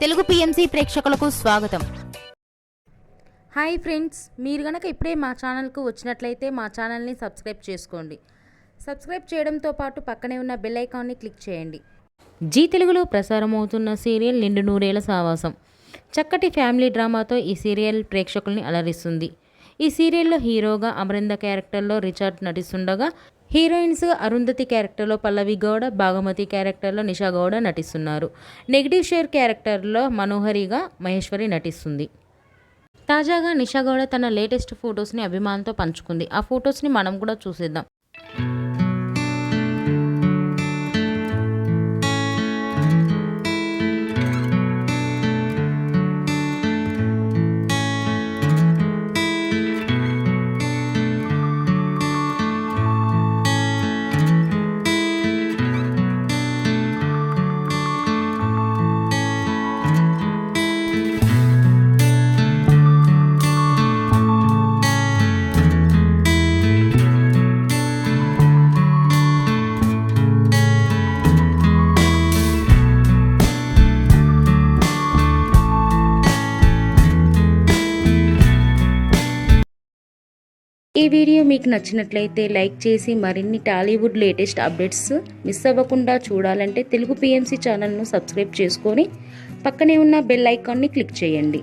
Telugu PMC ప్రేక్షకులకు స్వాగతం. Hi friends, మీరు గనక ఇప్పుడే మా ఛానల్కు వచ్చినట్లయితే మా ఛానల్ని సబ్స్క్రైబ్ చేసుకోండి. సబ్స్క్రైబ్ చేయడంతో పాటు పక్కనే ఉన్న బెల్ ఐకాన్ని క్లిక్ చేయండి. జీ తెలుగులో ప్రసారమవుతున్న సీరియల్ నిండు నూరేళ్ల సావాసం చక్కటి ఫ్యామిలీ డ్రామాతో ఈ సీరియల్ ప్రేక్షకుల్ని అలరిస్తుంది. ఈ సీరియల్లో హీరోగా అమరింద క్యారెక్టర్లో రిచర్డ్ నటిస్తుండగా, హీరోయిన్స్ అరుంధతి క్యారెక్టర్లో పల్లవి గౌడ, భాగమతి క్యారెక్టర్లో నిషా గౌడ నటిస్తున్నారు. నెగిటివ్ షేర్ క్యారెక్టర్లో మనోహరిగా మహేశ్వరి నటిస్తుంది. తాజాగా నిషా గౌడ తన లేటెస్ట్ ఫొటోస్ని అభిమానులతో పంచుకుంది. ఆ ఫొటోస్ని మనం కూడా చూసేద్దాం. ఈ వీడియో మీకు నచ్చినట్లయితే లైక్ చేసి మరిన్ని టాలీవుడ్ లేటెస్ట్ అప్డేట్స్ మిస్ అవ్వకుండా చూడాలంటే తెలుగు పిఎంసి ఛానల్ను సబ్స్క్రైబ్ చేసుకొని పక్కనే ఉన్న బెల్ ఐకాన్ని క్లిక్ చేయండి.